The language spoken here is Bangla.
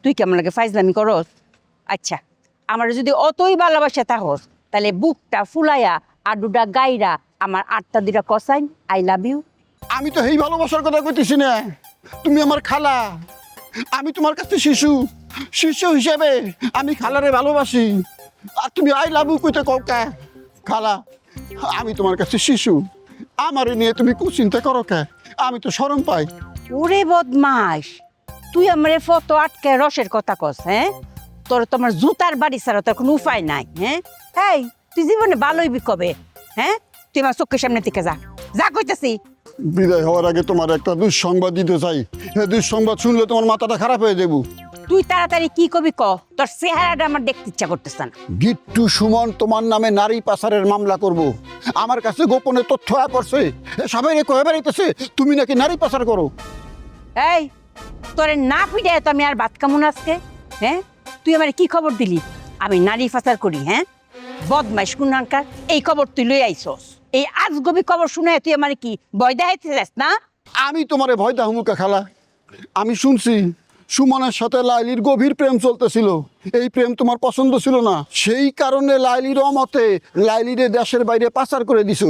তুই কেমন লাগে ফাইজলামি করস? আচ্ছা, আমার যদি অতই ভালোবাসা থাকস তাহলে বুকটা ফুলাইয়া আডুটা গাইরা আমার আটটা দুটা কসাইন আই লাভ ইউ। আমি তো এই ভালোবাসার কথা কইতেছি না, তুমি আমার খালা, আমি তোমার কাছে শিশু, শিশু হিসেবে আমি খালারে ভালোবাসি। আর তুমি আই লাভ ইউ কইতে কও কে? খালা, আমি তোমার কাছে শিশু, আমারে নিয়ে তুমি কোন চিন্তা করো কে? আমি তো শরম পাই। ওরে বদমাস, তুই আমার ফটো আটকে রসের কথা কস? হ্যাঁ, তোর তোমার জুতার বাড়ি ছাড়া তোর কোনো উপায় নাই। হ্যাঁ, এই তুই জীবনে ভালোই কবে? হ্যাঁ, তুই আমার চোখের সামনে থেকে যা, যা কইতেছি। বিদায় হওয়ার আগে তোমার একটা দুঃসংবাদ দিতে চাই। এই দুঃসংবাদ শুনলে তোমার মাথাটা খারাপ হয়ে যাবো। তুই তাড়াতাড়ি কি কবি ক, তোর চেহারাটা আমার দেখতে ইচ্ছা করতেছে না। গিট্টু সুমন তোমার নামে নারী পাচারের মামলা করব। আমার কাছে গোপনে তথ্য পড়ছে, সবাই কয়ে বেড়াইতেছে তুমি নাকি নারী পাচার করো। এই তোরে না পিটাই তো আমি আর ভাত কামুন আজকে। হ্যাঁ, তুই আমার কি খবর দিলি আমি নারী পাচার করি? হ্যাঁ, বদমাইশ কুনাঙ্কার, এই খবর তুই লই আইছস। এই আজগবি খবর শুনে তুই আমার কি ভয় দেখাইতে যাস না? আমি তোমারে ভয় দাহুমুকা খালা, আমি শুনছি সুমনের সাথে লাইলির গভীর প্রেম চলতেছিল। এই প্রেম তোমার পছন্দ ছিল না, সেই কারণে লাইলির অমতে লাইলিরে দেশের বাইরে পাচার করে দিছো।